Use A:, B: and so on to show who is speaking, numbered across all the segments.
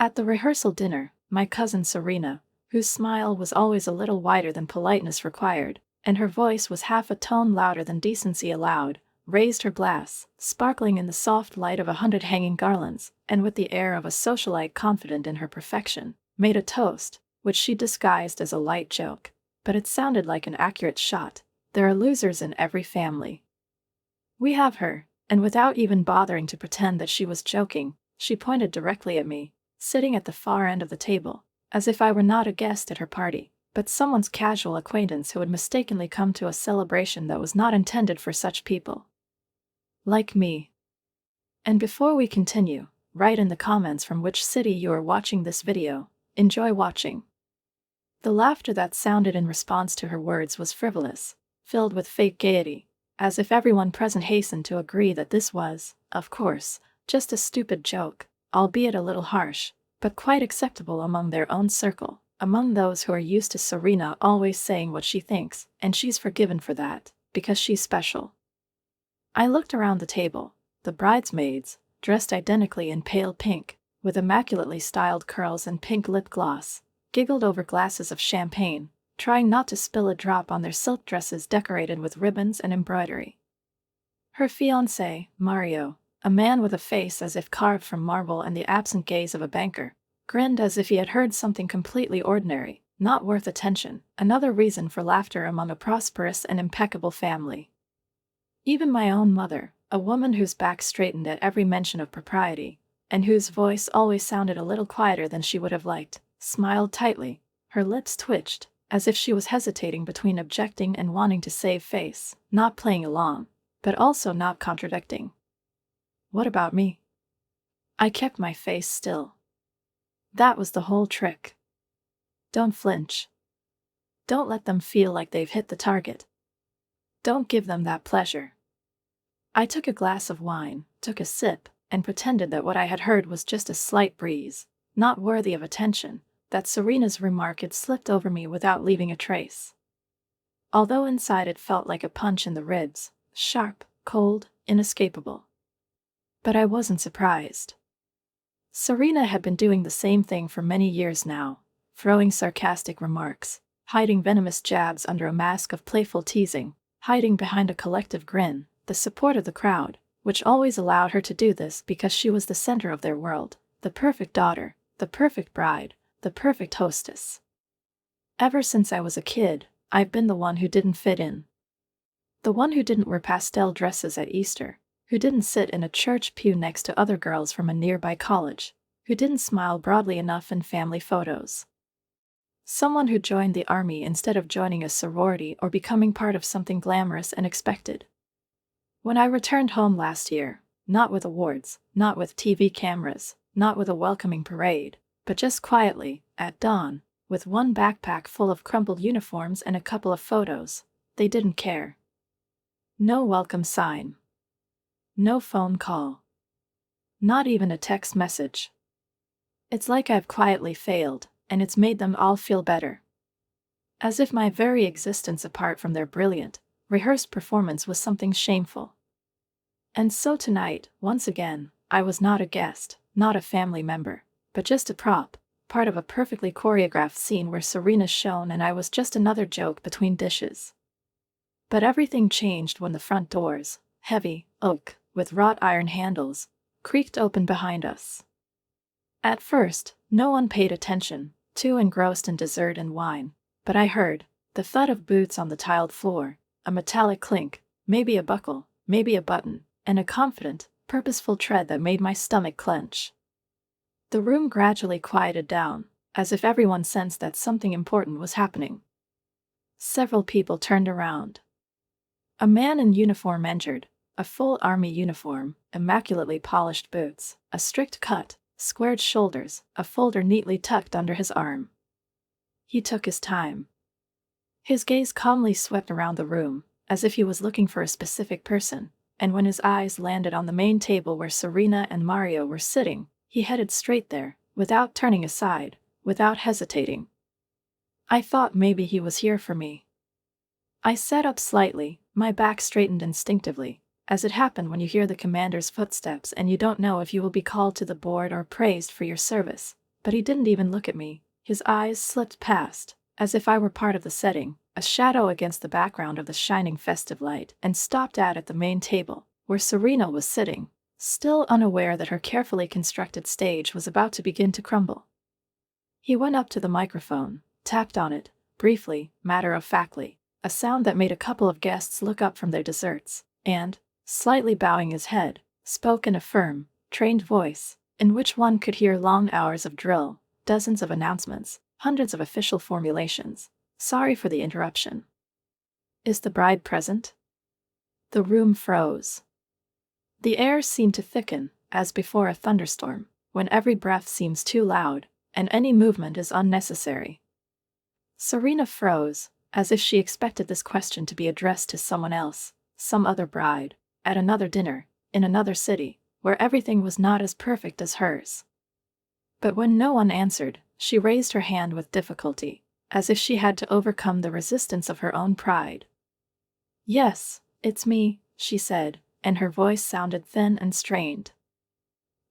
A: At the rehearsal dinner, my cousin Serena, whose smile was always a little wider than politeness required, and her voice was half a tone louder than decency allowed, raised her glass, sparkling in the soft light of 100 hanging garlands, and with the air of a socialite confident in her perfection, made a toast, which she disguised as a light joke. But it sounded like an accurate shot. There are losers in every family. We have her, and without even bothering to pretend that she was joking, she pointed directly at me, sitting at the far end of the table, as if I were not a guest at her party, but someone's casual acquaintance who had mistakenly come to a celebration that was not intended for such people. Like me. And before we continue, write in the comments from which city you are watching this video. Enjoy watching. The laughter that sounded in response to her words was frivolous, filled with fake gaiety, as if everyone present hastened to agree that this was, of course, just a stupid joke, albeit a little harsh, but quite acceptable among their own circle, among those who are used to Serena always saying what she thinks, and she's forgiven for that, because she's special. I looked around the table. The bridesmaids, dressed identically in pale pink, with immaculately styled curls and pink lip gloss, giggled over glasses of champagne, trying not to spill a drop on their silk dresses decorated with ribbons and embroidery. Her fiancé, Mario, a man with a face as if carved from marble and the absent gaze of a banker, grinned as if he had heard something completely ordinary, not worth attention, another reason for laughter among a prosperous and impeccable family. Even my own mother, a woman whose back straightened at every mention of propriety, and whose voice always sounded a little quieter than she would have liked, smiled tightly. Her lips twitched, as if she was hesitating between objecting and wanting to save face, not playing along, but also not contradicting. What about me? I kept my face still. That was the whole trick. Don't flinch. Don't let them feel like they've hit the target. Don't give them that pleasure. I took a glass of wine, took a sip, and pretended that what I had heard was just a slight breeze, not worthy of attention, that Serena's remark had slipped over me without leaving a trace. Although inside it felt like a punch in the ribs, sharp, cold, inescapable. But I wasn't surprised. Serena had been doing the same thing for many years now, throwing sarcastic remarks, hiding venomous jabs under a mask of playful teasing, hiding behind a collective grin, the support of the crowd, which always allowed her to do this because she was the center of their world, the perfect daughter, the perfect bride, the perfect hostess. Ever since I was a kid, I've been the one who didn't fit in. The one who didn't wear pastel dresses at Easter, who didn't sit in a church pew next to other girls from a nearby college, who didn't smile broadly enough in family photos. Someone who joined the army instead of joining a sorority or becoming part of something glamorous and expected. When I returned home last year, not with awards, not with TV cameras, not with a welcoming parade, but just quietly, at dawn, with one backpack full of crumpled uniforms and a couple of photos, they didn't care. No welcome sign. No phone call. Not even a text message. It's like I've quietly failed, and it's made them all feel better. As if my very existence apart from their brilliant, rehearsed performance was something shameful. And so tonight, once again, I was not a guest, not a family member, but just a prop, part of a perfectly choreographed scene where Serena shone and I was just another joke between dishes. But everything changed when the front doors, heavy, oak, with wrought iron handles, creaked open behind us. At first, no one paid attention, too engrossed in dessert and wine, but I heard the thud of boots on the tiled floor, a metallic clink, maybe a buckle, maybe a button, and a confident, purposeful tread that made my stomach clench. The room gradually quieted down, as if everyone sensed that something important was happening. Several people turned around. A man in uniform entered, a full army uniform, immaculately polished boots, a strict cut, squared shoulders, a folder neatly tucked under his arm. He took his time. His gaze calmly swept around the room, as if he was looking for a specific person, and when his eyes landed on the main table where Serena and Mario were sitting, he headed straight there, without turning aside, without hesitating. I thought maybe he was here for me. I sat up slightly, my back straightened instinctively, as it happened when you hear the commander's footsteps and you don't know if you will be called to the board or praised for your service, But he didn't even look at me. His eyes slipped past, as if I were part of the setting, a shadow against the background of the shining festive light, and stopped at the main table, where Serena was sitting, still unaware that her carefully constructed stage was about to begin to crumble. He went up to the microphone, tapped on it, briefly, matter-of-factly, a sound that made a couple of guests look up from their desserts, and, slightly bowing his head, spoke in a firm, trained voice, in which one could hear long hours of drill, dozens of announcements, hundreds of official formulations. Sorry for the interruption. Is the bride present? The room froze. The air seemed to thicken, as before a thunderstorm, when every breath seems too loud, and any movement is unnecessary. Serena froze, as if she expected this question to be addressed to someone else, some other bride, at another dinner, in another city, where everything was not as perfect as hers. But when no one answered, she raised her hand with difficulty, as if she had to overcome the resistance of her own pride. "Yes, it's me," she said, and her voice sounded thin and strained.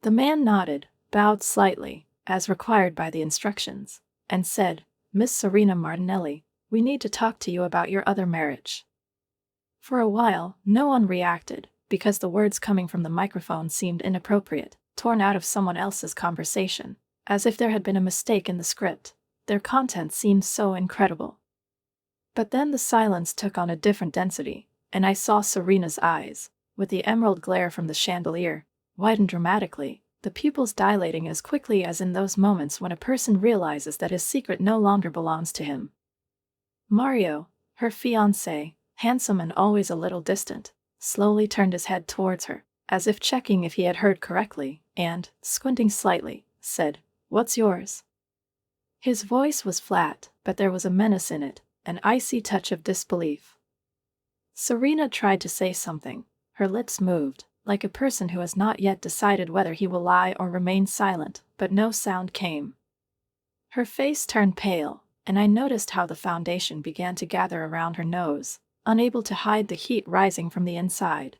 A: The man nodded, bowed slightly, as required by the instructions, and said, "Miss Serena Martinelli, we need to talk to you about your other marriage." For a while, no one reacted, because the words coming from the microphone seemed inappropriate, torn out of someone else's conversation, as if there had been a mistake in the script. Their content seemed so incredible. But then the silence took on a different density, and I saw Serena's eyes, with the emerald glare from the chandelier, widen dramatically, the pupils dilating as quickly as in those moments when a person realizes that his secret no longer belongs to him. Mario, her fiancé, handsome and always a little distant, slowly turned his head towards her, as if checking if he had heard correctly, and, squinting slightly, said, "What's yours?" His voice was flat, but there was a menace in it, an icy touch of disbelief. Serena tried to say something. Her lips moved, like a person who has not yet decided whether he will lie or remain silent, but no sound came. Her face turned pale, and I noticed how the foundation began to gather around her nose, unable to hide the heat rising from the inside.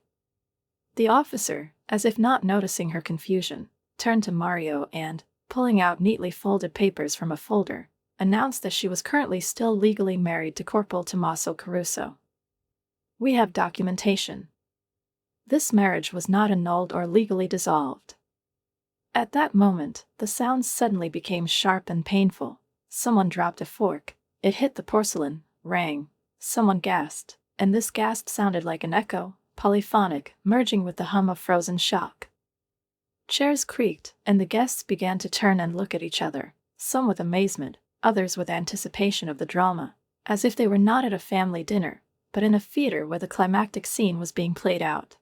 A: The officer, as if not noticing her confusion, turned to Mario and, pulling out neatly folded papers from a folder, announced that she was currently still legally married to Corporal Tommaso Caruso. "We have documentation." This marriage was not annulled or legally dissolved. At that moment, the sounds suddenly became sharp and painful. Someone dropped a fork. It hit the porcelain, rang. Someone gasped, and this gasp sounded like an echo, polyphonic, merging with the hum of frozen shock. Chairs creaked, and the guests began to turn and look at each other, some with amazement, others with anticipation of the drama, as if they were not at a family dinner, but in a theater where the climactic scene was being played out.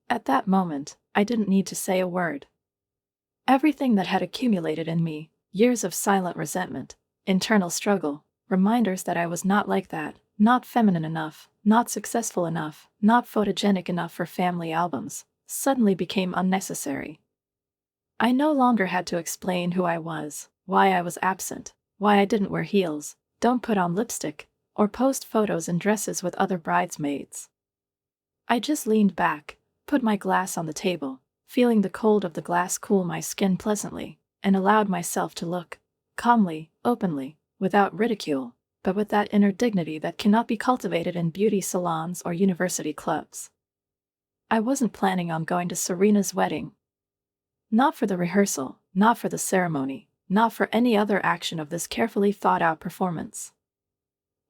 A: At that moment, I didn't need to say a word. Everything that had accumulated in me, years of silent resentment, internal struggle, reminders that I was not like that, not feminine enough, not successful enough, not photogenic enough for family albums, suddenly became unnecessary. I no longer had to explain who I was, why I was absent, why I didn't wear heels, don't put on lipstick, or post photos in dresses with other bridesmaids. I just leaned back, put my glass on the table, feeling the cold of the glass cool my skin pleasantly, and allowed myself to look, calmly, openly, without ridicule, but with that inner dignity that cannot be cultivated in beauty salons or university clubs. I wasn't planning on going to Serena's wedding. Not for the rehearsal, not for the ceremony, not for any other action of this carefully thought-out performance.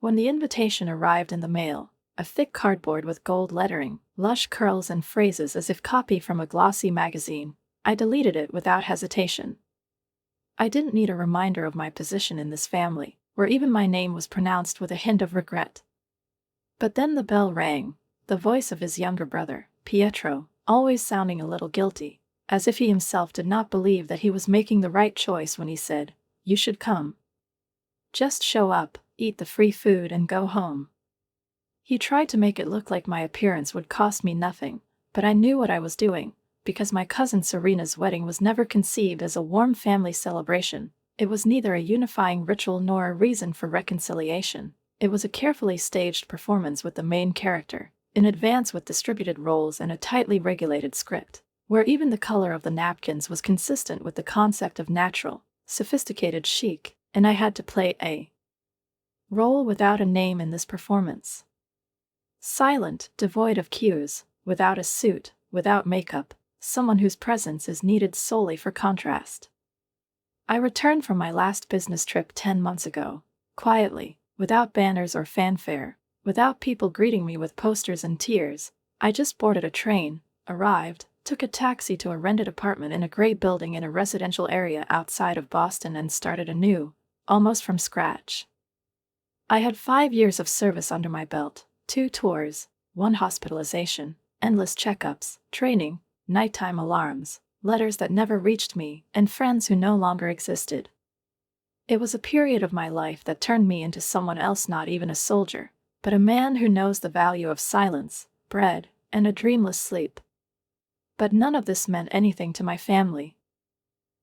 A: When the invitation arrived in the mail, a thick cardboard with gold lettering, lush curls and phrases as if copy from a glossy magazine, I deleted it without hesitation. I didn't need a reminder of my position in this family, where even my name was pronounced with a hint of regret. But then the bell rang, the voice of his younger brother, Pietro, always sounding a little guilty, as if he himself did not believe that he was making the right choice when he said, "You should come. Just show up, eat the free food and go home." He tried to make it look like my appearance would cost me nothing, but I knew what I was doing, because my cousin Serena's wedding was never conceived as a warm family celebration. It was neither a unifying ritual nor a reason for reconciliation. It was a carefully staged performance with the main character, in advance with distributed roles and a tightly regulated script, where even the color of the napkins was consistent with the concept of natural, sophisticated chic, and I had to play a role without a name in this performance. Silent, devoid of cues, without a suit, without makeup, someone whose presence is needed solely for contrast. I returned from my last business trip 10 months ago, quietly, without banners or fanfare, without people greeting me with posters and tears. I just boarded a train, arrived, took a taxi to a rented apartment in a great building in a residential area outside of Boston and started anew, almost from scratch. I had 5 years of service under my belt, 2 tours, 1 hospitalization, endless checkups, training, nighttime alarms, letters that never reached me, and friends who no longer existed. It was a period of my life that turned me into someone else, not even a soldier, but a man who knows the value of silence, bread, and a dreamless sleep. But none of this meant anything to my family.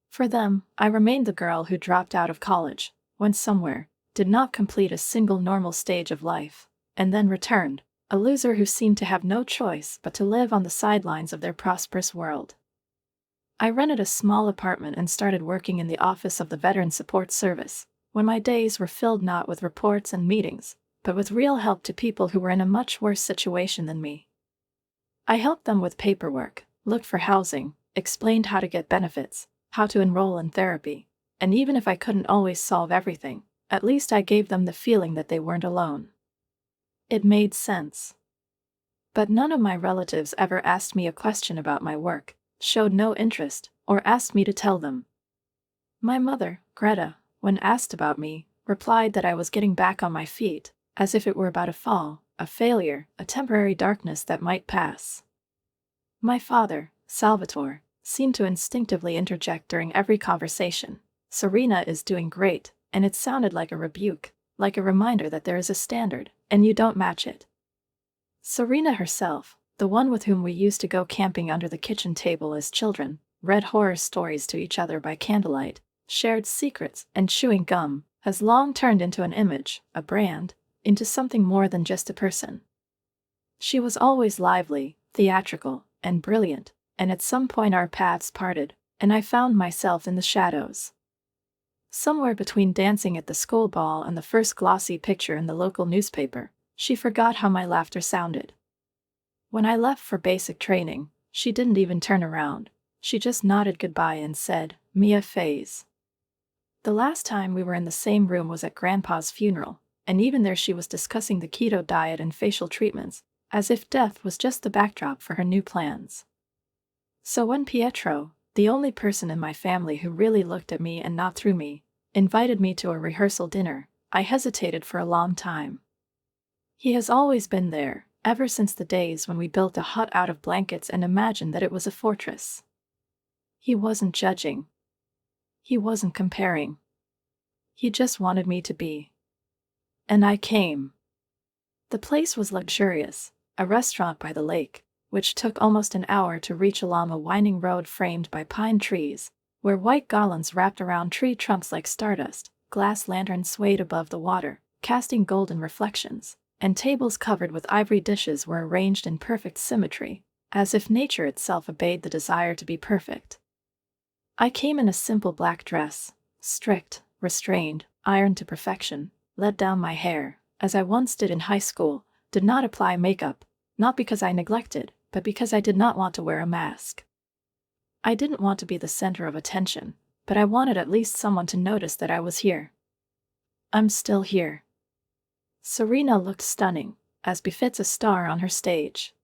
A: For them, I remained the girl who dropped out of college, went somewhere, did not complete a single normal stage of life, and then returned, a loser who seemed to have no choice but to live on the sidelines of their prosperous world. I rented a small apartment and started working in the office of the Veteran Support Service, when my days were filled not with reports and meetings, but with real help to people who were in a much worse situation than me. I helped them with paperwork, looked for housing, explained how to get benefits, how to enroll in therapy, and even if I couldn't always solve everything, at least I gave them the feeling that they weren't alone. It made sense. But none of my relatives ever asked me a question about my work, showed no interest, or asked me to tell them. My mother, Greta, when asked about me, replied that I was getting back on my feet, as if it were about a fall, a failure, a temporary darkness that might pass. My father, Salvatore, seemed to instinctively interject during every conversation. "Serena is doing great," and it sounded like a rebuke, like a reminder that there is a standard, and you don't match it. Serena herself, the one with whom we used to go camping under the kitchen table as children, read horror stories to each other by candlelight, shared secrets, and chewing gum, has long turned into an image, a brand, into something more than just a person. She was always lively, theatrical, and brilliant, and at some point our paths parted, and I found myself in the shadows. Somewhere between dancing at the school ball and the first glossy picture in the local newspaper, she forgot how my laughter sounded. When I left for basic training, she didn't even turn around. She just nodded goodbye and said, "Mia Faze." The last time we were in the same room was at Grandpa's funeral, and even there she was discussing the keto diet and facial treatments, as if death was just the backdrop for her new plans. So when Pietro, the only person in my family who really looked at me and not through me, invited me to a rehearsal dinner, I hesitated for a long time. He has always been there, ever since the days when we built a hut out of blankets and imagined that it was a fortress. He wasn't judging. He wasn't comparing. He just wanted me to be. And I came. The place was luxurious, a restaurant by the lake, which took almost an hour to reach along a winding road framed by pine trees, where white garlands wrapped around tree trunks like stardust, glass lanterns swayed above the water, casting golden reflections, and tables covered with ivory dishes were arranged in perfect symmetry, as if nature itself obeyed the desire to be perfect. I came in a simple black dress, strict, restrained, ironed to perfection, let down my hair, as I once did in high school, did not apply makeup, not because I neglected, but because I did not want to wear a mask. I didn't want to be the center of attention, but I wanted at least someone to notice that I was here. I'm still here. Serena looked stunning, as befits a star on her stage.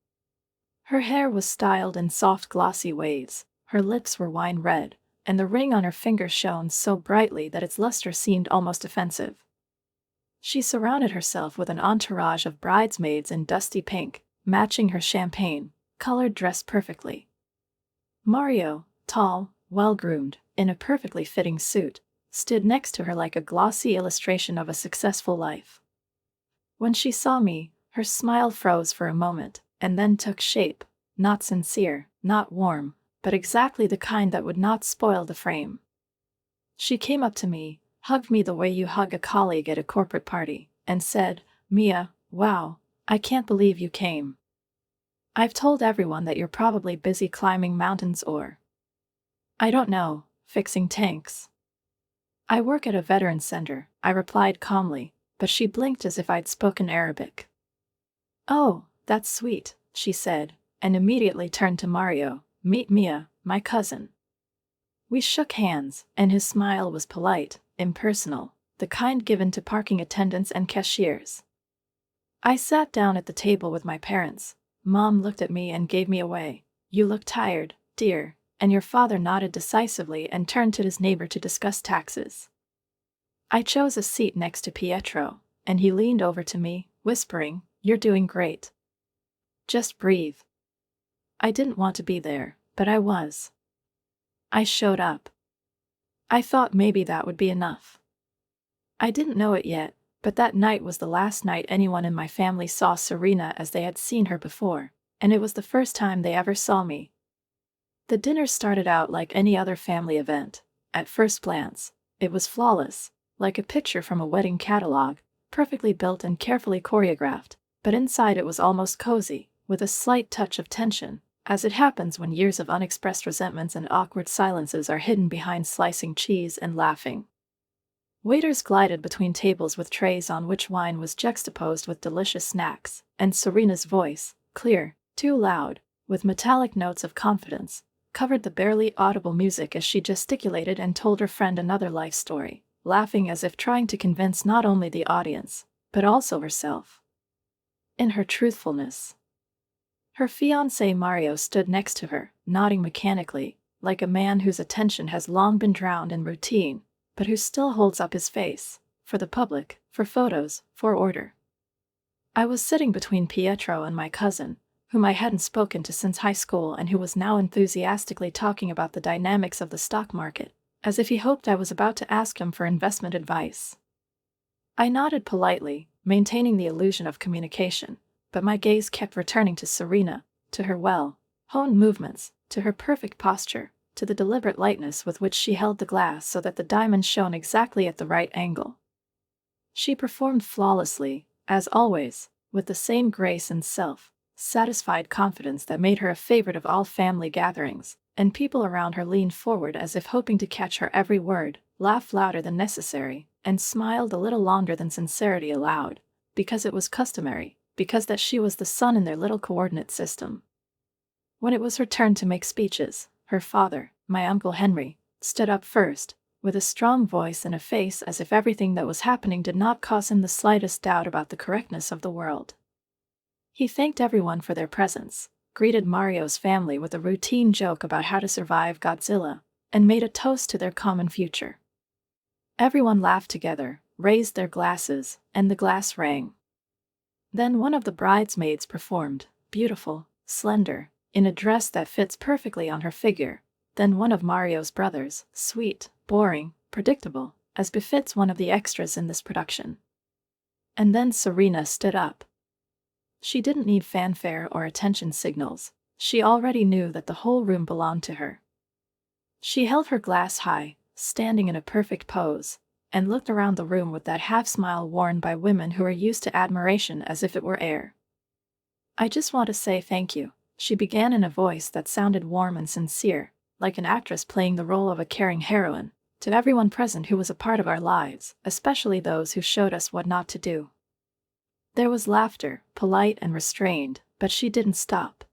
A: Her hair was styled in soft glossy waves, her lips were wine red, and the ring on her finger shone so brightly that its luster seemed almost offensive. She surrounded herself with an entourage of bridesmaids in dusty pink, matching her champagne-colored dress perfectly. Mario, tall, well-groomed, in a perfectly fitting suit, stood next to her like a glossy illustration of a successful life. When she saw me, her smile froze for a moment, and then took shape, not sincere, not warm, but exactly the kind that would not spoil the frame. She came up to me, hugged me the way you hug a colleague at a corporate party, and said, "Mia, wow, I can't believe you came. I've told everyone that you're probably busy climbing mountains or, I don't know, fixing tanks." I work at a veteran center, I replied calmly, but she blinked as if I'd spoken Arabic. Oh, that's sweet, she said, and immediately turned to Mario. Meet Mia, my cousin. We shook hands, and his smile was polite, impersonal, the kind given to parking attendants and cashiers. I sat down at the table with my parents. Mom looked at me and gave me away. You look tired, dear, and your father nodded decisively and turned to his neighbor to discuss taxes. I chose a seat next to Pietro, and he leaned over to me, whispering, "You're doing great. Just breathe." I didn't want to be there, but I was. I showed up. I thought maybe that would be enough. I didn't know it yet, but that night was the last night anyone in my family saw Serena as they had seen her before, and it was the first time they ever saw me. The dinner started out like any other family event. At first glance, it was flawless, like a picture from a wedding catalog, perfectly built and carefully choreographed, but inside it was almost cozy, with a slight touch of tension, as it happens when years of unexpressed resentments and awkward silences are hidden behind slicing cheese and laughing. Waiters glided between tables with trays on which wine was juxtaposed with delicious snacks, and Serena's voice, clear, too loud, with metallic notes of confidence, covered the barely audible music as she gesticulated and told her friend another life story, laughing as if trying to convince not only the audience, but also herself. In her truthfulness. Her fiancé Mario stood next to her, nodding mechanically, like a man whose attention has long been drowned in routine, but who still holds up his face, for the public, for photos, for order. I was sitting between Pietro and my cousin, whom I hadn't spoken to since high school and who was now enthusiastically talking about the dynamics of the stock market, as if he hoped I was about to ask him for investment advice. I nodded politely, maintaining the illusion of communication, but my gaze kept returning to Serena, to her well-honed movements, to her perfect posture, to the deliberate lightness with which she held the glass so that the diamond shone exactly at the right angle. She performed flawlessly, as always, with the same grace and self-satisfied confidence that made her a favorite of all family gatherings, and people around her leaned forward as if hoping to catch her every word, laughed louder than necessary, and smiled a little longer than sincerity allowed, because it was customary, because that she was the sun in their little coordinate system. When it was her turn to make speeches, her father, my Uncle Henry, stood up first, with a strong voice and a face as if everything that was happening did not cause him the slightest doubt about the correctness of the world. He thanked everyone for their presence, greeted Mario's family with a routine joke about how to survive Godzilla, and made a toast to their common future. Everyone laughed together, raised their glasses, and the glass rang. Then one of the bridesmaids performed, beautiful, slender, in a dress that fits perfectly on her figure. Then one of Mario's brothers, sweet, boring, predictable, as befits one of the extras in this production. And then Serena stood up. She didn't need fanfare or attention signals. She already knew that the whole room belonged to her. She held her glass high, standing in a perfect pose, and looked around the room with that half-smile worn by women who are used to admiration as if it were air. "I just want to say thank you," she began in a voice that sounded warm and sincere, like an actress playing the role of a caring heroine, to everyone present who was a part of our lives, especially those who showed us what not to do. There was laughter, polite and restrained, but she didn't stop.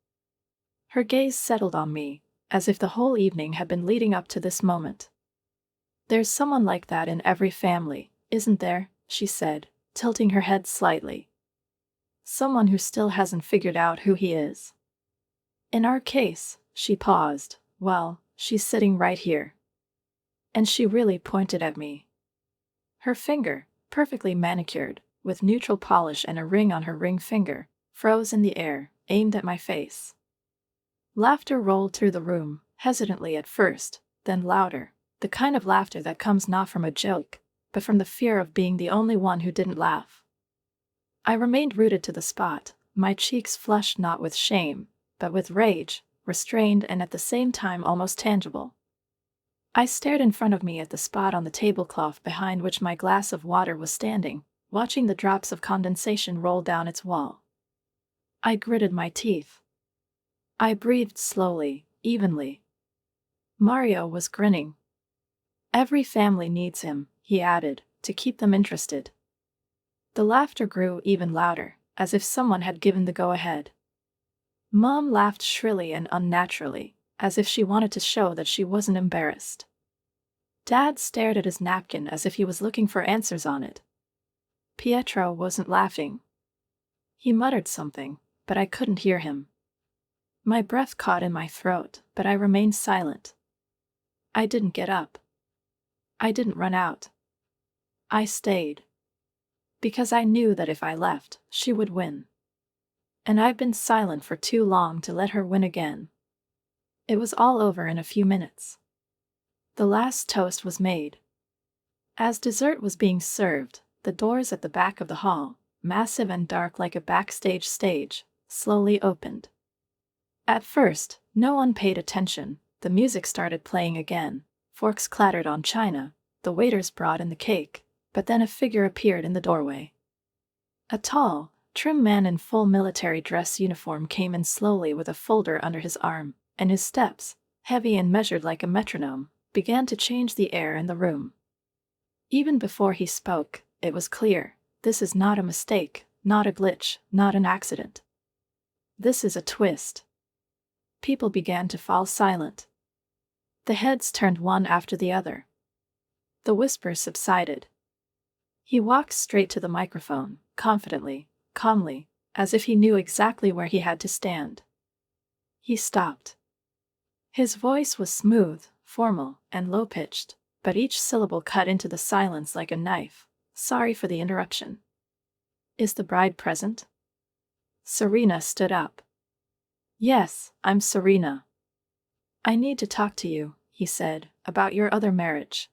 A: Her gaze settled on me, as if the whole evening had been leading up to this moment. "There's someone like that in every family, isn't there?" she said, tilting her head slightly. "Someone who still hasn't figured out who he is. In our case," she paused, "well, she's sitting right here." And she really pointed at me. Her finger, perfectly manicured, with neutral polish and a ring on her ring finger, froze in the air, aimed at my face. Laughter rolled through the room, hesitantly at first, then louder, the kind of laughter that comes not from a joke, but from the fear of being the only one who didn't laugh. I remained rooted to the spot, my cheeks flushed not with shame, but with rage, restrained and at the same time almost tangible. I stared in front of me at the spot on the tablecloth behind which my glass of water was standing, watching the drops of condensation roll down its wall. I gritted my teeth. I breathed slowly, evenly. Mario was grinning. Every family needs him, he added, to keep them interested. The laughter grew even louder, as if someone had given the go-ahead. Mom laughed shrilly and unnaturally, as if she wanted to show that she wasn't embarrassed. Dad stared at his napkin as if he was looking for answers on it. Pietro wasn't laughing. He muttered something, but I couldn't hear him. My breath caught in my throat, but I remained silent. I didn't get up. I didn't run out. I stayed. Because I knew that if I left, she would win. And I've been silent for too long to let her win again. It was all over in a few minutes. The last toast was made. As dessert was being served, the doors at the back of the hall, massive and dark like a backstage stage, slowly opened. At first, no one paid attention. The music started playing again, forks clattered on china, the waiters brought in the cake, but then a figure appeared in the doorway. A tall, trim man in full military dress uniform came in slowly with a folder under his arm, and his steps, heavy and measured like a metronome, began to change the air in the room. Even before he spoke, it was clear, this is not a mistake, not a glitch, not an accident. This is a twist. People began to fall silent. The heads turned one after the other. The whispers subsided. He walked straight to the microphone, confidently, calmly, as if he knew exactly where he had to stand. He stopped. His voice was smooth, formal, and low-pitched, but each syllable cut into the silence like a knife. Sorry for the interruption. Is the bride present? Serena stood up. Yes, I'm Serena. I need to talk to you, he said, about your other marriage.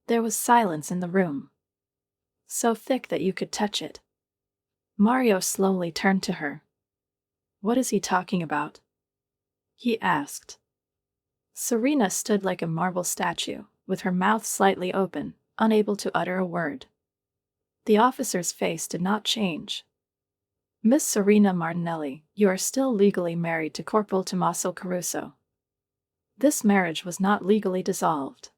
A: There was silence in the room. So thick that you could touch it. Mario slowly turned to her. What is he talking about? He asked. Serena stood like a marble statue, with her mouth slightly open, unable to utter a word. The officer's face did not change. Miss Serena Martinelli, you are still legally married to Corporal Tommaso Caruso. This marriage was not legally dissolved.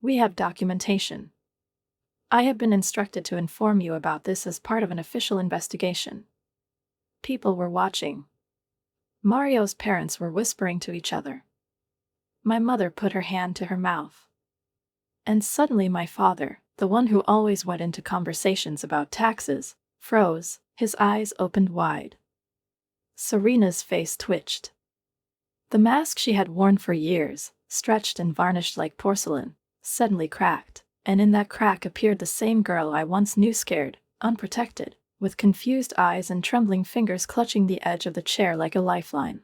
A: We have documentation. I have been instructed to inform you about this as part of an official investigation. People were watching. Mario's parents were whispering to each other. My mother put her hand to her mouth. And suddenly my father, the one who always went into conversations about taxes, froze, his eyes opened wide. Serena's face twitched. The mask she had worn for years, stretched and varnished like porcelain, suddenly cracked, and in that crack appeared the same girl I once knew, scared, unprotected, with confused eyes and trembling fingers clutching the edge of the chair like a lifeline.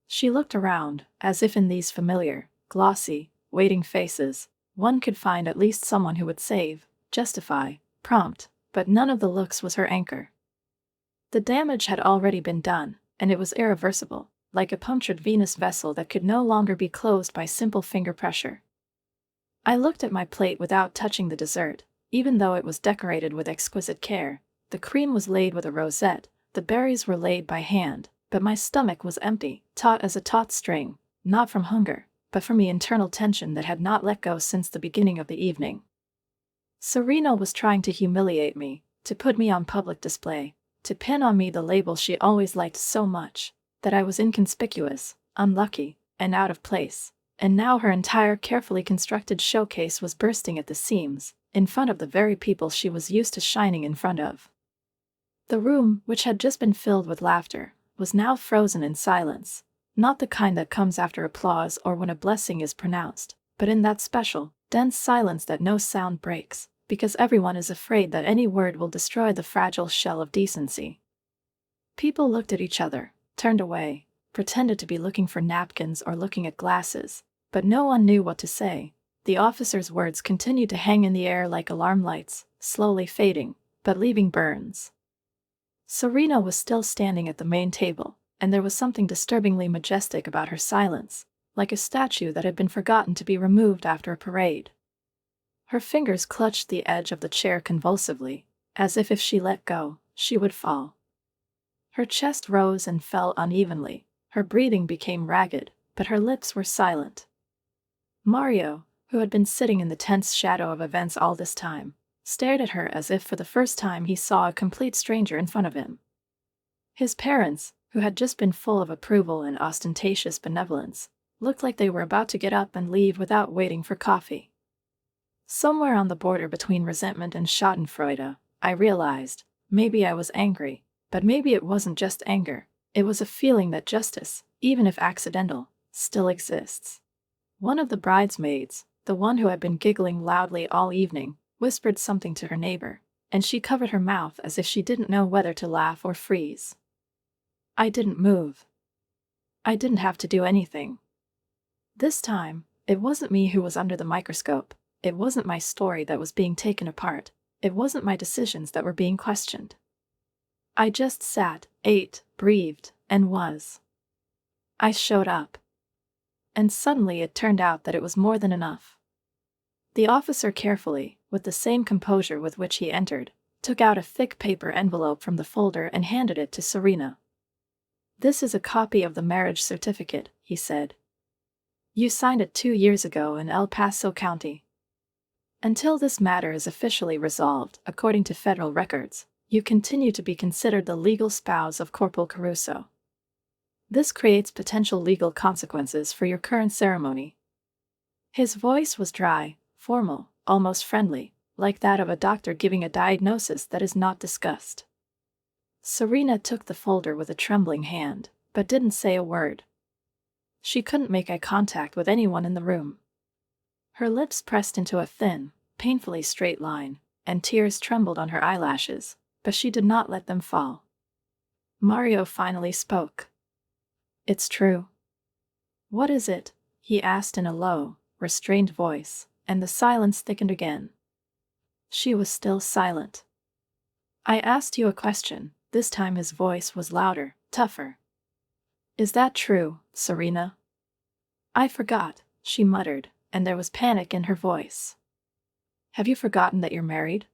A: She looked around, as if in these familiar, glossy, waiting faces, one could find at least someone who would save, justify, prompt, but none of the looks was her anchor. The damage had already been done, and it was irreversible, like a punctured Venus vessel that could no longer be closed by simple finger pressure. I looked at my plate without touching the dessert, even though it was decorated with exquisite care. The cream was laid with a rosette, the berries were laid by hand, but my stomach was empty, taut as a taut string, not from hunger, but from the internal tension that had not let go since the beginning of the evening. Serena was trying to humiliate me, to put me on public display, to pin on me the label she always liked so much, that I was inconspicuous, unlucky, and out of place, and now her entire carefully constructed showcase was bursting at the seams, in front of the very people she was used to shining in front of. The room, which had just been filled with laughter, was now frozen in silence, not the kind that comes after applause or when a blessing is pronounced, but in that special, dense silence that no sound breaks, because everyone is afraid that any word will destroy the fragile shell of decency. People looked at each other, turned away, pretended to be looking for napkins or looking at glasses, but no one knew what to say. The officer's words continued to hang in the air like alarm lights, slowly fading, but leaving burns. Serena was still standing at the main table, and there was something disturbingly majestic about her silence, like a statue that had been forgotten to be removed after a parade. Her fingers clutched the edge of the chair convulsively, as if she let go, she would fall. Her chest rose and fell unevenly, her breathing became ragged, but her lips were silent. Mario, who had been sitting in the tense shadow of events all this time, stared at her as if for the first time he saw a complete stranger in front of him. His parents, who had just been full of approval and ostentatious benevolence, looked like they were about to get up and leave without waiting for coffee. Somewhere on the border between resentment and schadenfreude, I realized, maybe I was angry, but maybe it wasn't just anger. It was a feeling that justice, even if accidental, still exists. One of the bridesmaids, the one who had been giggling loudly all evening, whispered something to her neighbor, and she covered her mouth as if she didn't know whether to laugh or freeze. I didn't move. I didn't have to do anything. This time, it wasn't me who was under the microscope. It wasn't my story that was being taken apart. It wasn't my decisions that were being questioned. I just sat, ate, breathed, and was. I showed up. And suddenly it turned out that it was more than enough. The officer carefully, with the same composure with which he entered, took out a thick paper envelope from the folder and handed it to Serena. "This is a copy of the marriage certificate," he said. "You signed it 2 years ago in El Paso County. Until this matter is officially resolved, according to federal records, you continue to be considered the legal spouse of Corporal Caruso. This creates potential legal consequences for your current ceremony." His voice was dry, formal, almost friendly, like that of a doctor giving a diagnosis that is not discussed. Serena took the folder with a trembling hand, but didn't say a word. She couldn't make eye contact with anyone in the room. Her lips pressed into a thin, painfully straight line, and tears trembled on her eyelashes, but she did not let them fall. Mario finally spoke. "It's true." "What is it?" he asked in a low, restrained voice, and the silence thickened again. She was still silent. "I asked you a question." This time his voice was louder, tougher. "Is that true, Serena?" "I forgot," she muttered, and there was panic in her voice. "Have you forgotten that you're married?"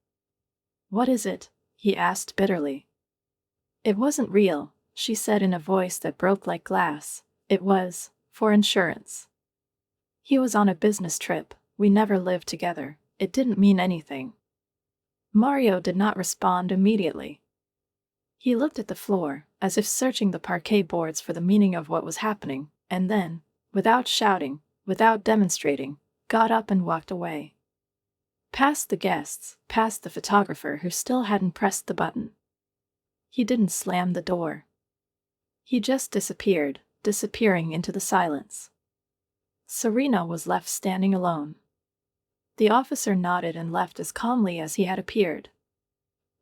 A: "What is it?" he asked bitterly. "It wasn't real," she said in a voice that broke like glass. "It was for insurance. He was on a business trip. We never lived together. It didn't mean anything." Mario did not respond immediately. He looked at the floor, as if searching the parquet boards for the meaning of what was happening, and then, without shouting, without demonstrating, got up and walked away. Past the guests, past the photographer who still hadn't pressed the button. He didn't slam the door. He just disappeared, disappearing into the silence. Serena was left standing alone. The officer nodded and left as calmly as he had appeared.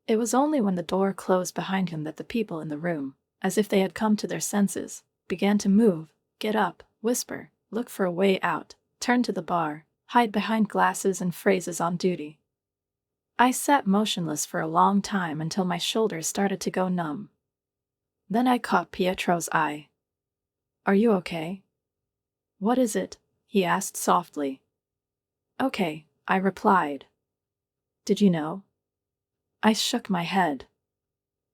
A: It was only when the door closed behind him that the people in the room, as if they had come to their senses, began to move, get up, whisper, look for a way out, turn to the bar, hide behind glasses and phrases on duty. I sat motionless for a long time until my shoulders started to go numb. Then I caught Pietro's eye. "Are you okay?" "What is it?" he asked softly. "Okay," I replied. "Did you know?" I shook my head.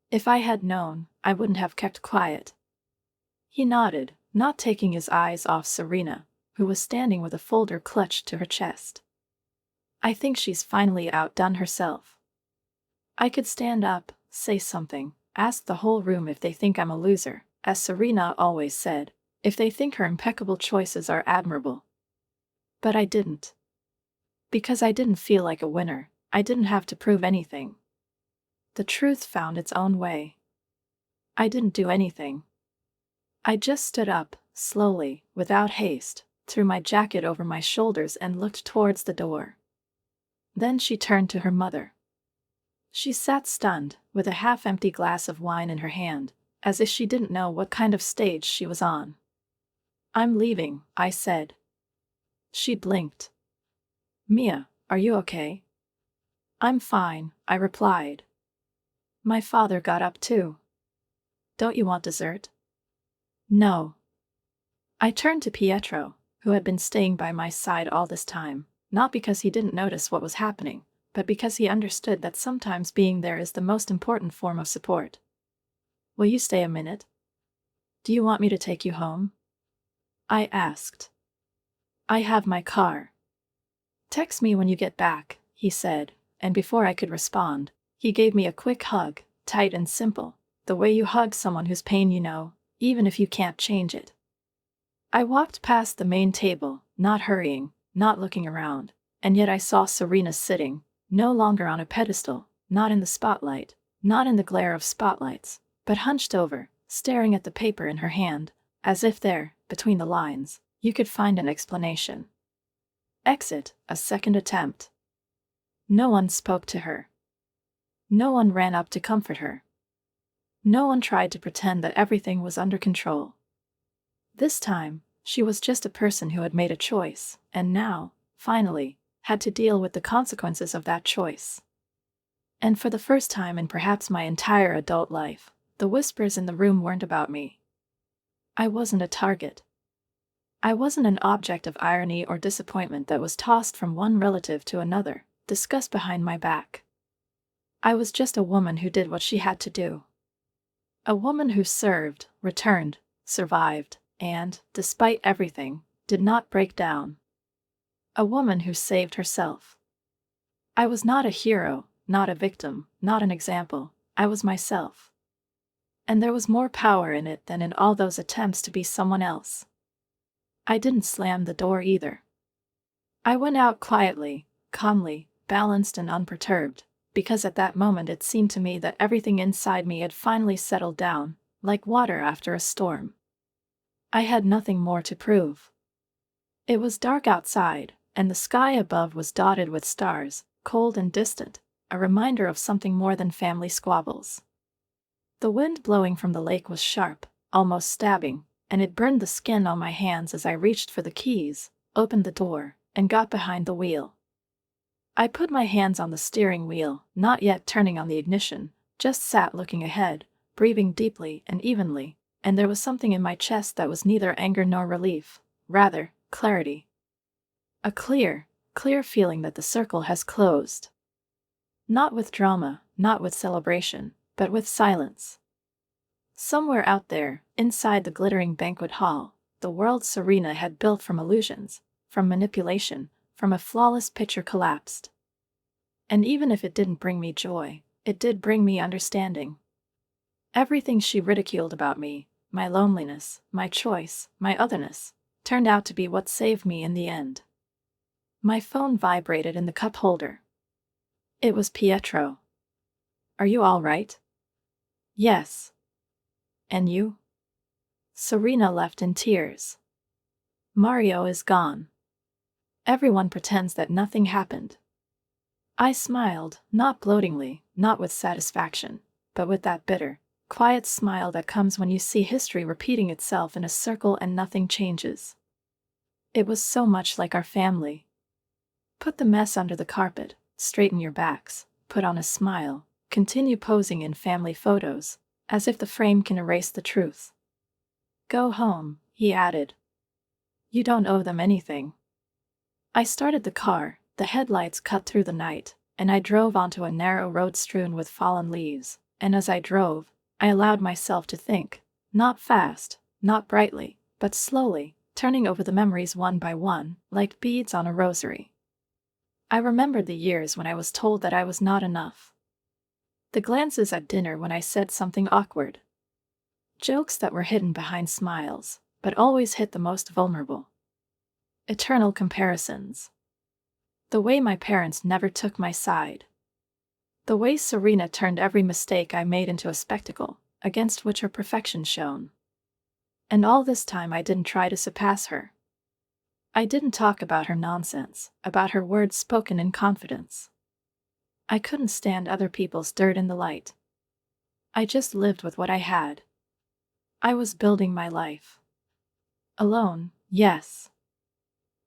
A: "If I had known, I wouldn't have kept quiet." He nodded, not taking his eyes off Serena, who was standing with a folder clutched to her chest. "I think she's finally outdone herself." I could stand up, say something, ask the whole room if they think I'm a loser, as Serena always said, if they think her impeccable choices are admirable. But I didn't. Because I didn't feel like a winner, I didn't have to prove anything. The truth found its own way. I didn't do anything. I just stood up, slowly, without haste, threw my jacket over my shoulders and looked towards the door. Then she turned to her mother. She sat stunned, with a half-empty glass of wine in her hand, as if she didn't know what kind of stage she was on. "I'm leaving," I said. She blinked. "Mia, are you okay?" "I'm fine," I replied. My father got up too. "Don't you want dessert?" "No." I turned to Pietro, who had been staying by my side all this time, not because he didn't notice what was happening, but because he understood that sometimes being there is the most important form of support. "Will you stay a minute? Do you want me to take you home?" I asked. "I have my car." "Text me when you get back," he said, and before I could respond, he gave me a quick hug, tight and simple, the way you hug someone whose pain you know, even if you can't change it. I walked past the main table, not hurrying, not looking around, and yet I saw Serena sitting, no longer on a pedestal, not in the spotlight, not in the glare of spotlights, but hunched over, staring at the paper in her hand, as if there, between the lines, you could find an explanation. Exit, a second attempt. No one spoke to her. No one ran up to comfort her. No one tried to pretend that everything was under control. This time, she was just a person who had made a choice, and now, finally, had to deal with the consequences of that choice. And for the first time in perhaps my entire adult life, the whispers in the room weren't about me. I wasn't a target. I wasn't an object of irony or disappointment that was tossed from one relative to another, discussed behind my back. I was just a woman who did what she had to do. A woman who served, returned, survived, and, despite everything, did not break down. A woman who saved herself. I was not a hero, not a victim, not an example. I was myself. And there was more power in it than in all those attempts to be someone else. I didn't slam the door either. I went out quietly, calmly, balanced and unperturbed, because at that moment it seemed to me that everything inside me had finally settled down, like water after a storm. I had nothing more to prove. It was dark outside, and the sky above was dotted with stars, cold and distant, a reminder of something more than family squabbles. The wind blowing from the lake was sharp, almost stabbing, and it burned the skin on my hands as I reached for the keys, opened the door, and got behind the wheel. I put my hands on the steering wheel, not yet turning on the ignition, just sat looking ahead, breathing deeply and evenly, and there was something in my chest that was neither anger nor relief, rather, clarity. A clear feeling that the circle has closed. Not with drama, not with celebration, but with silence. Somewhere out there, inside the glittering banquet hall, the world Serena had built from illusions, from manipulation, from a flawless picture collapsed. And even if it didn't bring me joy, it did bring me understanding. Everything she ridiculed about me, my loneliness, my choice, my otherness, turned out to be what saved me in the end. My phone vibrated in the cup holder. It was Pietro. "Are you all right?" "Yes." "And you?" Serena left in tears. "Mario is gone. Everyone pretends that nothing happened." I smiled, not gloatingly, not with satisfaction, but with that bitter, quiet smile that comes when you see history repeating itself in a circle and nothing changes. It was so much like our family. Put the mess under the carpet, straighten your backs, put on a smile, continue posing in family photos, as if the frame can erase the truth. "Go home," he added. "You don't owe them anything." I started the car, the headlights cut through the night, and I drove onto a narrow road strewn with fallen leaves, and as I drove, I allowed myself to think, not fast, not brightly, but slowly, turning over the memories one by one, like beads on a rosary. I remembered the years when I was told that I was not enough. The glances at dinner when I said something awkward. Jokes that were hidden behind smiles, but always hit the most vulnerable. Eternal comparisons. The way my parents never took my side. The way Serena turned every mistake I made into a spectacle, against which her perfection shone. And all this time I didn't try to surpass her. I didn't talk about her nonsense, about her words spoken in confidence. I couldn't stand other people's dirt in the light. I just lived with what I had. I was building my life. Alone, yes.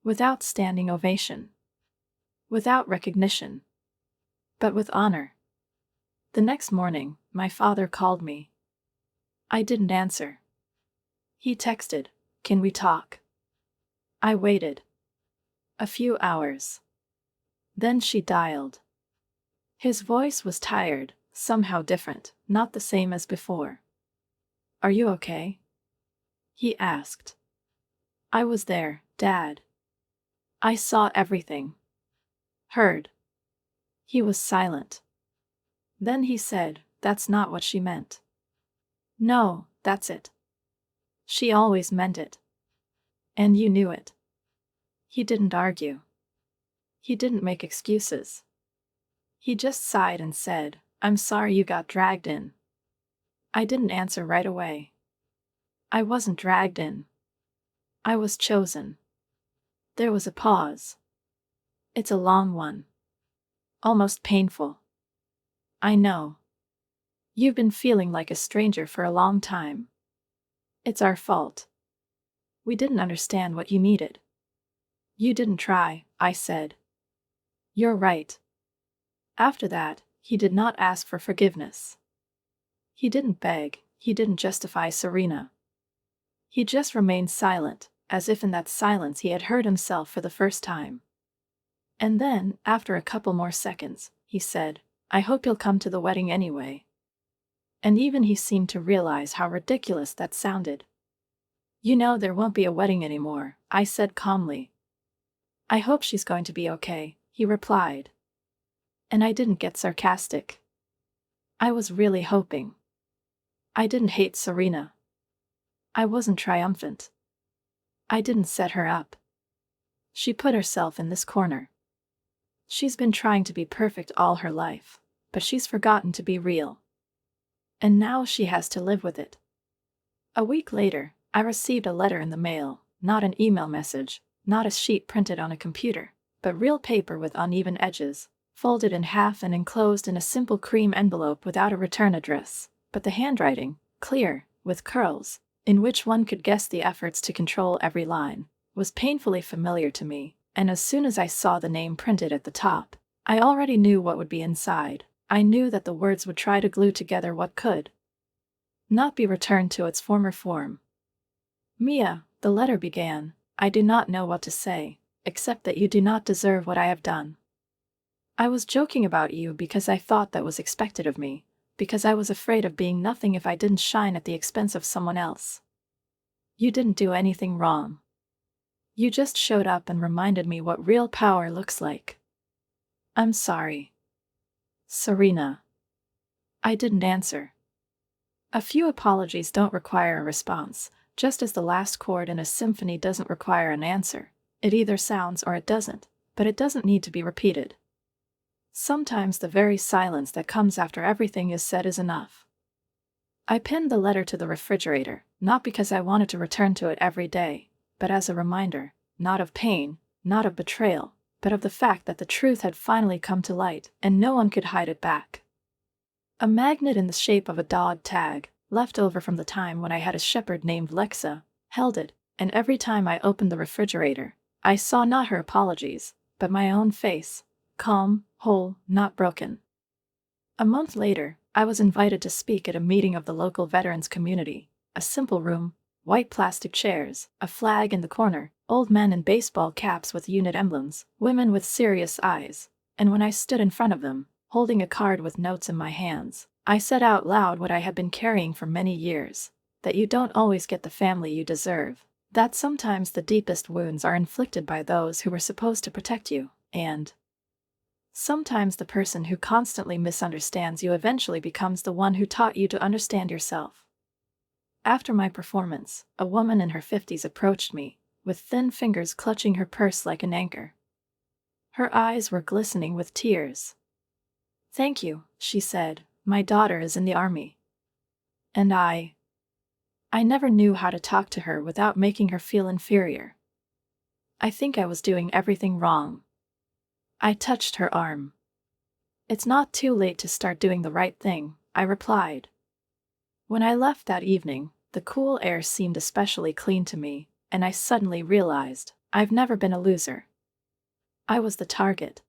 A: Without standing ovation. Without recognition. But with honor. The next morning, my father called me. I didn't answer. He texted, "Can we talk?" I waited. A few hours. Then she dialed. His voice was tired, somehow different, not the same as before. "Are you okay?" he asked. I was there, Dad. I saw everything. Heard. He was silent. Then he said, "That's not what she meant." "No, that's it. She always meant it. And you knew it." He didn't argue. He didn't make excuses. He just sighed and said, "I'm sorry you got dragged in." I didn't answer right away. I wasn't dragged in. I was chosen. There was a pause. It's a long one. Almost painful. I know. You've been feeling like a stranger for a long time. It's our fault. We didn't understand what you needed. You didn't try, I said. You're right. After that, he did not ask for forgiveness. He didn't beg, he didn't justify Serena. He just remained silent, as if in that silence he had heard himself for the first time. And then, after a couple more seconds, he said, "I hope you'll come to the wedding anyway." And even he seemed to realize how ridiculous that sounded. "You know there won't be a wedding anymore," I said calmly. "I hope she's going to be okay," he replied. And I didn't get sarcastic. I was really hoping. I didn't hate Serena. I wasn't triumphant. I didn't set her up. She put herself in this corner. She's been trying to be perfect all her life, but she's forgotten to be real. And now she has to live with it. A week later, I received a letter in the mail, not an email message, not a sheet printed on a computer, but real paper with uneven edges, folded in half and enclosed in a simple cream envelope without a return address, but the handwriting, clear, with curls, in which one could guess the efforts to control every line, was painfully familiar to me, and as soon as I saw the name printed at the top, I already knew what would be inside. I knew that the words would try to glue together what could not be returned to its former form. "Mia," the letter began, "I do not know what to say, except that you do not deserve what I have done. I was joking about you because I thought that was expected of me, because I was afraid of being nothing if I didn't shine at the expense of someone else. You didn't do anything wrong. You just showed up and reminded me what real power looks like. I'm sorry. Serena." I didn't answer. A few apologies don't require a response, just as the last chord in a symphony doesn't require an answer. It either sounds or it doesn't, but it doesn't need to be repeated. Sometimes the very silence that comes after everything is said is enough. I pinned the letter to the refrigerator, not because I wanted to return to it every day, but as a reminder, not of pain, not of betrayal, but of the fact that the truth had finally come to light, and no one could hide it back. A magnet in the shape of a dog tag, left over from the time when I had a shepherd named Lexa, held it, and every time I opened the refrigerator, I saw not her apologies, but my own face, calm, whole, not broken. A month later, I was invited to speak at a meeting of the local veterans community, a simple room, white plastic chairs, a flag in the corner, old men in baseball caps with unit emblems, women with serious eyes, and when I stood in front of them, holding a card with notes in my hands, I said out loud what I had been carrying for many years, that you don't always get the family you deserve, that sometimes the deepest wounds are inflicted by those who were supposed to protect you, and sometimes the person who constantly misunderstands you eventually becomes the one who taught you to understand yourself. After my performance, a woman in her 50s approached me, with thin fingers clutching her purse like an anchor. Her eyes were glistening with tears. "Thank you," she said, "my daughter is in the army." And I never knew how to talk to her without making her feel inferior. I think I was doing everything wrong. I touched her arm. "It's not too late to start doing the right thing," I replied. When I left that evening, the cool air seemed especially clean to me, and I suddenly realized I've never been a loser. I was the target.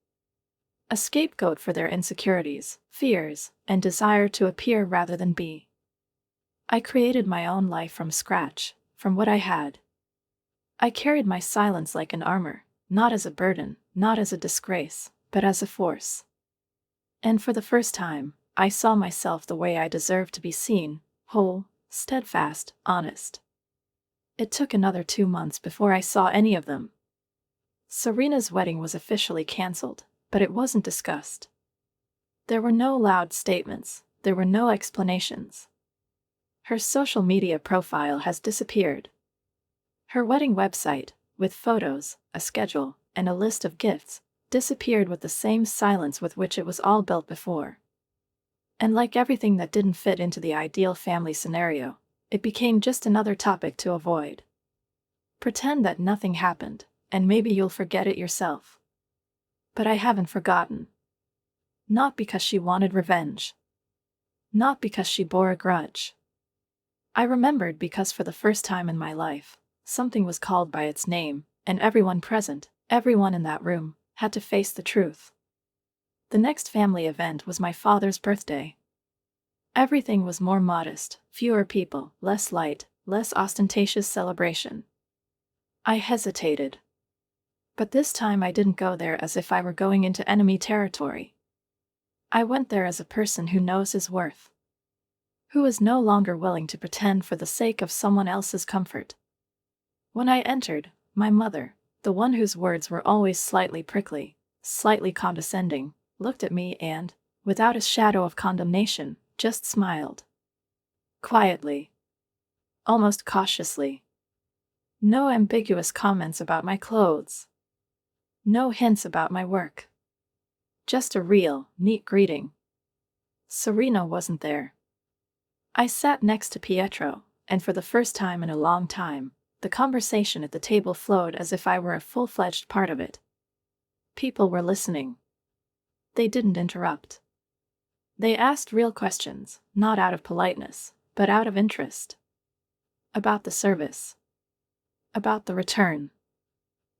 A: A scapegoat for their insecurities, fears, and desire to appear rather than be. I created my own life from scratch, from what I had. I carried my silence like an armor, not as a burden, not as a disgrace, but as a force. And for the first time, I saw myself the way I deserved to be seen, whole, steadfast, honest. It took another 2 months before I saw any of them. Serena's wedding was officially cancelled, but it wasn't discussed. There were no loud statements, there were no explanations. Her social media profile has disappeared. Her wedding website, with photos, a schedule, and a list of gifts, disappeared with the same silence with which it was all built before. And like everything that didn't fit into the ideal family scenario, it became just another topic to avoid. Pretend that nothing happened, and maybe you'll forget it yourself. But I haven't forgotten. Not because she wanted revenge. Not because she bore a grudge. I remembered because for the first time in my life, something was called by its name, and everyone present, everyone in that room, had to face the truth. The next family event was my father's birthday. Everything was more modest, fewer people, less light, less ostentatious celebration. I hesitated. But this time I didn't go there as if I were going into enemy territory. I went there as a person who knows his worth. Who is no longer willing to pretend for the sake of someone else's comfort. When I entered, my mother, the one whose words were always slightly prickly, slightly condescending, looked at me and, without a shadow of condemnation, just smiled. Quietly. Almost cautiously. No ambiguous comments about my clothes. No hints about my work. Just a real, neat greeting. Serena wasn't there. I sat next to Pietro, and for the first time in a long time, the conversation at the table flowed as if I were a full-fledged part of it. People were listening. They didn't interrupt. They asked real questions, not out of politeness, but out of interest. About the service. About the return.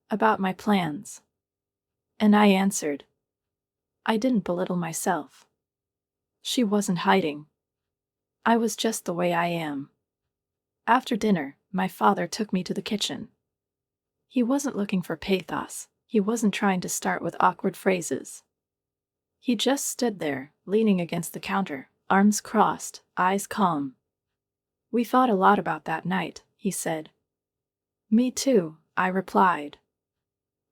A: About my plans. And I answered. I didn't belittle myself. She wasn't hiding. I was just the way I am. After dinner, my father took me to the kitchen. He wasn't looking for pathos, he wasn't trying to start with awkward phrases. He just stood there, leaning against the counter, arms crossed, eyes calm. We thought a lot about that night, he said. Me too, I replied.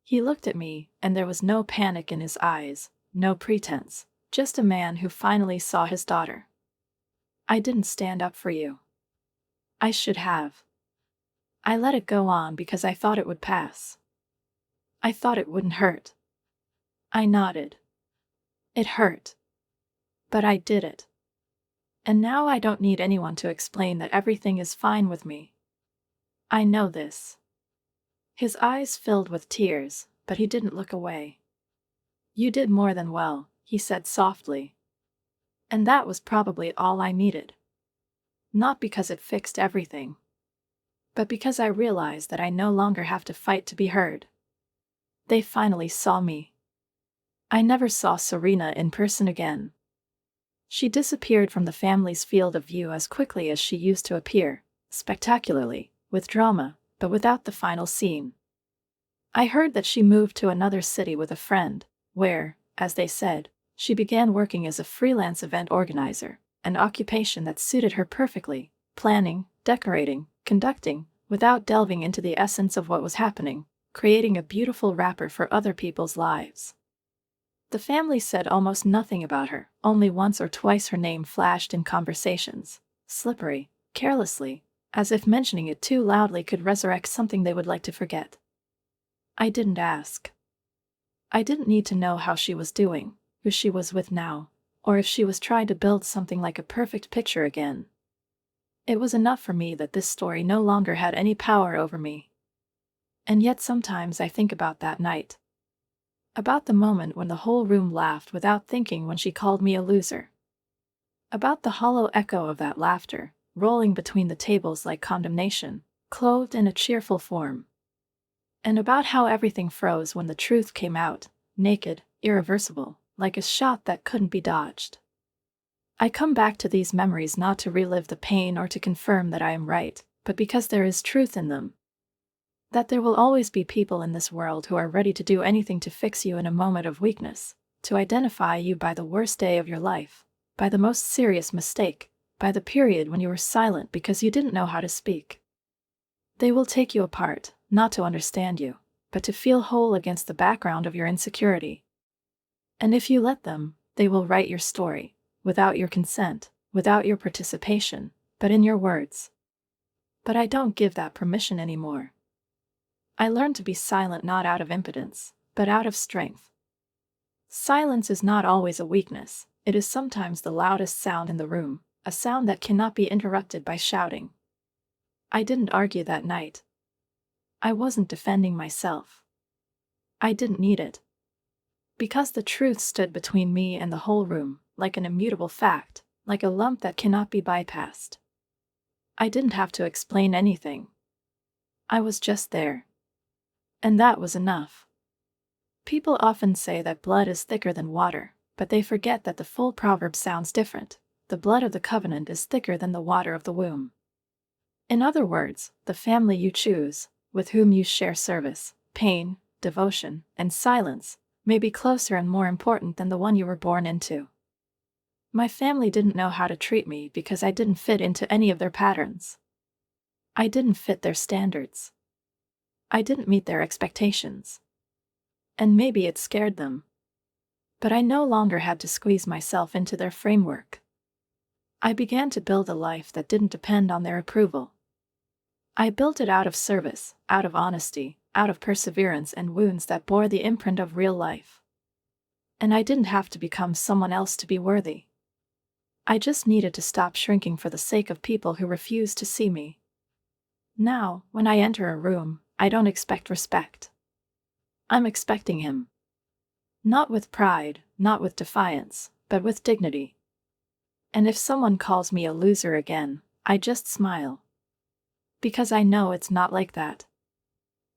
A: He looked at me, and there was no panic in his eyes, no pretense, just a man who finally saw his daughter. I didn't stand up for you. I should have. I let it go on because I thought it would pass. I thought it wouldn't hurt. I nodded. It hurt. But I did it. And now I don't need anyone to explain that everything is fine with me. I know this. His eyes filled with tears, but he didn't look away. You did more than well, he said softly. And that was probably all I needed. Not because it fixed everything, but because I realized that I no longer have to fight to be heard. They finally saw me. I never saw Serena in person again. She disappeared from the family's field of view as quickly as she used to appear, spectacularly, with drama, but without the final scene. I heard that she moved to another city with a friend, where, as they said, she began working as a freelance event organizer, an occupation that suited her perfectly, planning, decorating, conducting, without delving into the essence of what was happening, creating a beautiful wrapper for other people's lives. The family said almost nothing about her, only once or twice her name flashed in conversations, slippery, carelessly, as if mentioning it too loudly could resurrect something they would like to forget. I didn't ask. I didn't need to know how she was doing, who she was with now, or if she was trying to build something like a perfect picture again. It was enough for me that this story no longer had any power over me. And yet sometimes I think about that night. About the moment when the whole room laughed without thinking when she called me a loser. About the hollow echo of that laughter, rolling between the tables like condemnation, clothed in a cheerful form. And about how everything froze when the truth came out, naked, irreversible, like a shot that couldn't be dodged. I come back to these memories not to relive the pain or to confirm that I am right, but because there is truth in them. That there will always be people in this world who are ready to do anything to fix you in a moment of weakness, to identify you by the worst day of your life, by the most serious mistake, by the period when you were silent because you didn't know how to speak. They will take you apart, not to understand you, but to feel whole against the background of your insecurity. And if you let them, they will write your story, without your consent, without your participation, but in your words. But I don't give that permission anymore. I learned to be silent not out of impotence, but out of strength. Silence is not always a weakness, it is sometimes the loudest sound in the room, a sound that cannot be interrupted by shouting. I didn't argue that night. I wasn't defending myself. I didn't need it. Because the truth stood between me and the whole room, like an immutable fact, like a lump that cannot be bypassed. I didn't have to explain anything. I was just there. And that was enough. People often say that blood is thicker than water, but they forget that the full proverb sounds different. The blood of the covenant is thicker than the water of the womb. In other words, the family you choose, with whom you share service, pain, devotion, and silence, may be closer and more important than the one you were born into. My family didn't know how to treat me because I didn't fit into any of their patterns. I didn't fit their standards. I didn't meet their expectations. And maybe it scared them. But I no longer had to squeeze myself into their framework. I began to build a life that didn't depend on their approval. I built it out of service, out of honesty, out of perseverance and wounds that bore the imprint of real life. And I didn't have to become someone else to be worthy. I just needed to stop shrinking for the sake of people who refused to see me. Now, when I enter a room, I don't expect respect. I'm expecting him. Not with pride, not with defiance, but with dignity. And if someone calls me a loser again, I just smile. Because I know it's not like that.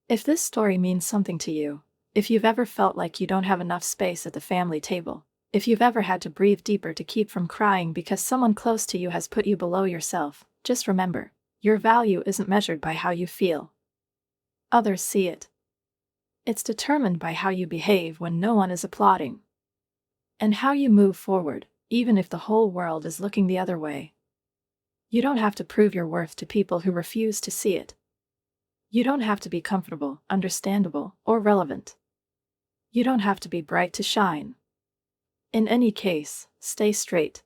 A: If this story means something to you, if you've ever felt like you don't have enough space at the family table, if you've ever had to breathe deeper to keep from crying because someone close to you has put you below yourself, just remember, your value isn't measured by how you feel. Others see it. It's determined by how you behave when no one is applauding. And how you move forward, even if the whole world is looking the other way. You don't have to prove your worth to people who refuse to see it. You don't have to be comfortable, understandable, or relevant. You don't have to be bright to shine. In any case, stay straight.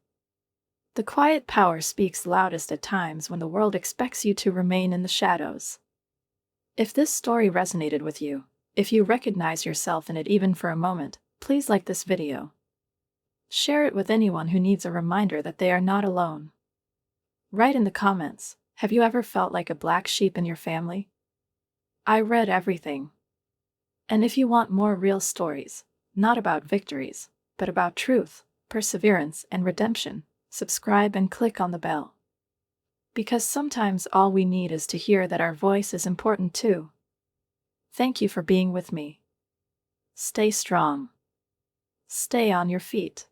A: The quiet power speaks loudest at times when the world expects you to remain in the shadows. If this story resonated with you, if you recognize yourself in it even for a moment, please like this video. Share it with anyone who needs a reminder that they are not alone. Write in the comments, have you ever felt like a black sheep in your family? I read everything. And if you want more real stories, not about victories, but about truth, perseverance, and redemption, subscribe and click on the bell. Because sometimes all we need is to hear that our voice is important too. Thank you for being with me. Stay strong. Stay on your feet.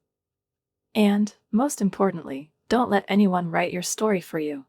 A: And, most importantly, don't let anyone write your story for you.